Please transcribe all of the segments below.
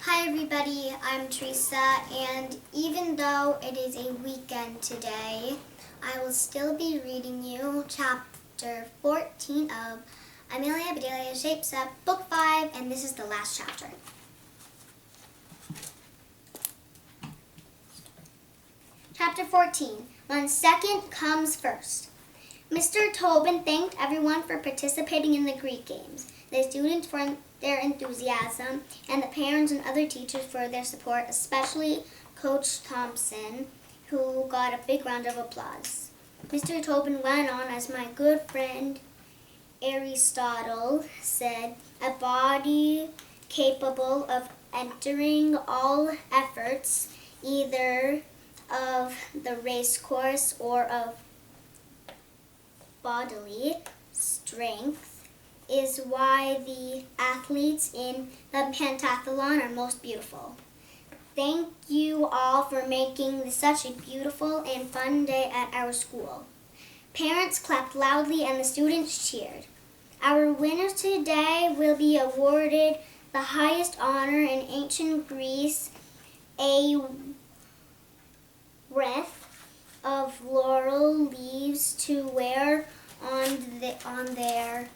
Hi everybody, I'm Teresa, and even though it is a weekend today, I will still be reading you chapter 14 of Amelia, Bedelia Shapes Up, book 5, and this is the last chapter. Chapter 14, When Second Comes First. Mr. Tobin thanked everyone for participating in the Greek games, the students for their enthusiasm, and the parents and other teachers for their support, especially Coach Thompson, who got a big round of applause. Mr. Tobin went on, as my good friend Aristotle said, a body capable of entering all efforts, either of the race course or of bodily strength, is why the athletes in the pentathlon are most beautiful. Thank you all for making this such a beautiful and fun day at our school. Parents clapped loudly and the students cheered. Our winners today will be awarded the highest honor in ancient Greece, a wreath of laurel leaves to wear on their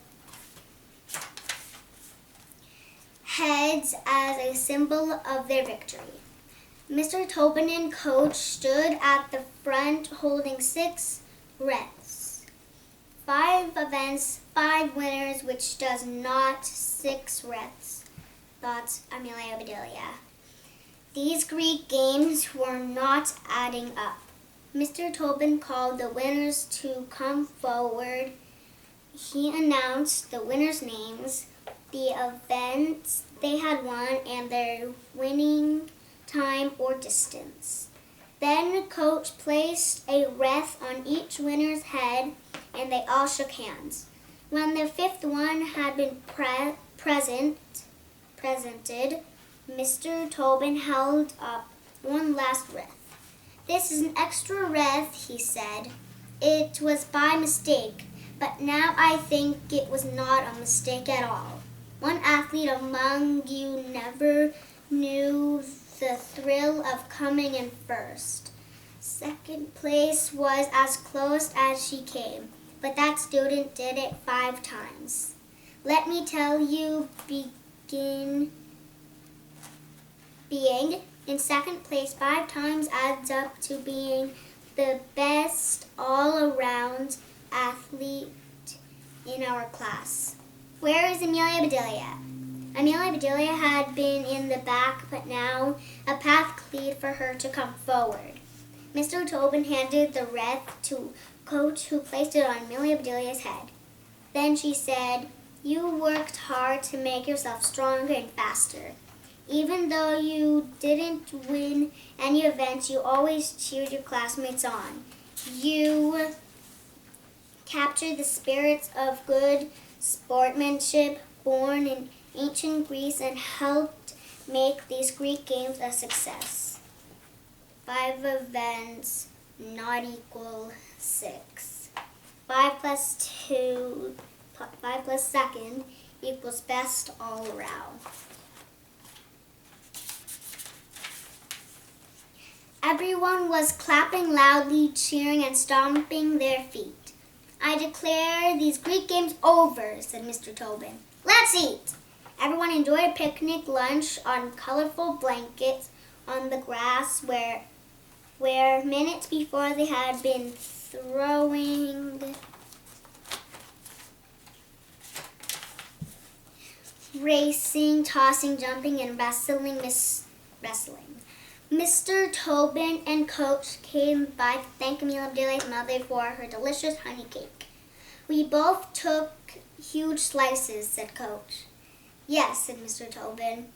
heads as a symbol of their victory. Mr. Tobin and Coach stood at the front holding 6 wreaths. 5 events, 5 winners, which does not 6 wreaths, thought Amelia Bedelia. These Greek games were not adding up. Mr. Tobin called the winners to come forward. He announced the winners' names, the events they had won, and their winning time or distance. Then Coach placed a wreath on each winner's head, and they all shook hands. When the 5th one had been presented, Mr. Tobin held up one last wreath. This is an extra wreath, he said. It was by mistake, but now I think it was not a mistake at all. One athlete among you never knew the thrill of coming in first. 2nd place was as close as she came, but that student did it 5 times. Let me tell you, being in 2nd place 5 times adds up to being the best all-around athlete in our class. Where is Amelia Bedelia? Amelia Bedelia had been in the back, but now a path cleared for her to come forward. Mr. Tobin handed the wreath to Coach, who placed it on Amelia Bedelia's head. Then she said, "You worked hard to make yourself stronger and faster. Even though you didn't win any events, you always cheered your classmates on. You captured the spirits of good sportsmanship born in ancient Greece and helped make these Greek games a success. 5 events not equal 6. 5 plus 2nd equals best all around." Everyone was clapping loudly, cheering, and stomping their feet. "I declare these Greek games over," said Mr. Tobin. "Let's eat." Everyone enjoyed a picnic lunch on colorful blankets on the grass where minutes before they had been throwing, racing, tossing, jumping, and wrestling. Mr. Tobin and Coach came by to thank Amelia Bedelia's mother for her delicious honey cake. "We both took huge slices," said Coach. "Yes," said Mr. Tobin.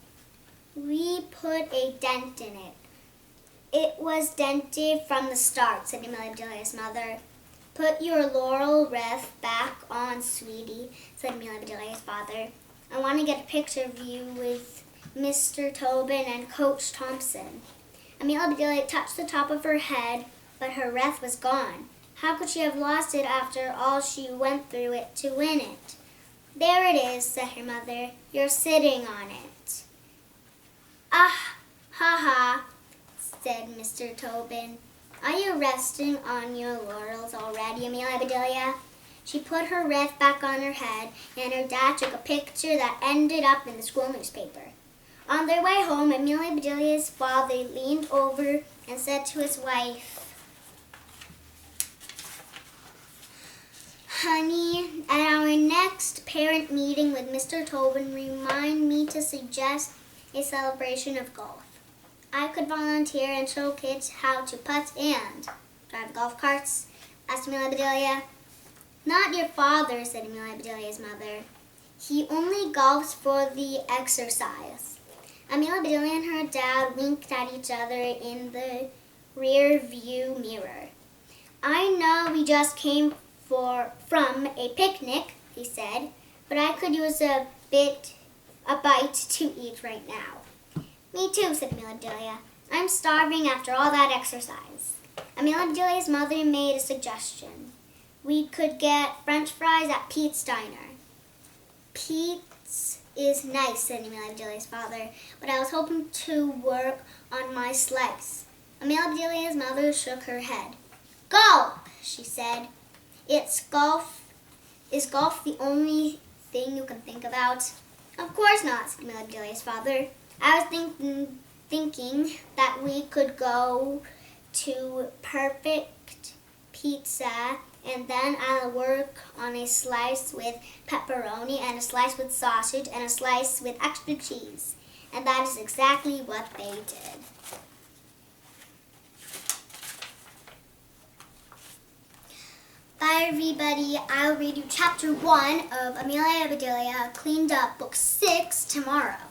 "We put a dent in it." "It was dented from the start," said Amelia Bedelia's mother. "Put your laurel wreath back on, sweetie," said Amelia Bedelia's father. "I want to get a picture of you with Mr. Tobin and Coach Thompson." Amelia Bedelia touched the top of her head, but her wreath was gone. How could she have lost it after all she went through it to win it? "There it is," said her mother. "You're sitting on it." "Ah, said Mr. Tobin. Are you resting on your laurels already, Amelia Bedelia? She put her wreath back on her head, and her dad took a picture that ended up in the school newspaper. On their way home, Amelia Bedelia's father leaned over and said to his wife, "Honey, at our next parent meeting with Mr. Tobin, remind me to suggest a celebration of golf. I could volunteer and show kids how to putt and drive golf carts," asked Amelia Bedelia. "Not your father," said Amelia Bedelia's mother. "He only golfs for the exercise." Amelia Bedelia and her dad winked at each other in the rear view mirror. "I know we just came from a picnic," he said, "but I could use a bite to eat right now." "Me too," said Amelia Bedelia. "I'm starving after all that exercise." Amelia Bedelia's mother made a suggestion. "We could get French fries at Pete's Diner." "Pete's is nice," said Amelia Bedelia's father, "but I was hoping to work on my slice." Amelia Bedelia's mother shook her head. "Golf," she said. Is golf the only thing you can think about?" "Of course not," said Amelia Bedelia's father. "I was thinking that we could go to Perfect Pizza, and then I'll work on a slice with pepperoni and a slice with sausage and a slice with extra cheese." And that is exactly what they did. Bye, everybody. I'll read you chapter 1 of Amelia Bedelia Cleaned Up, book 6 tomorrow.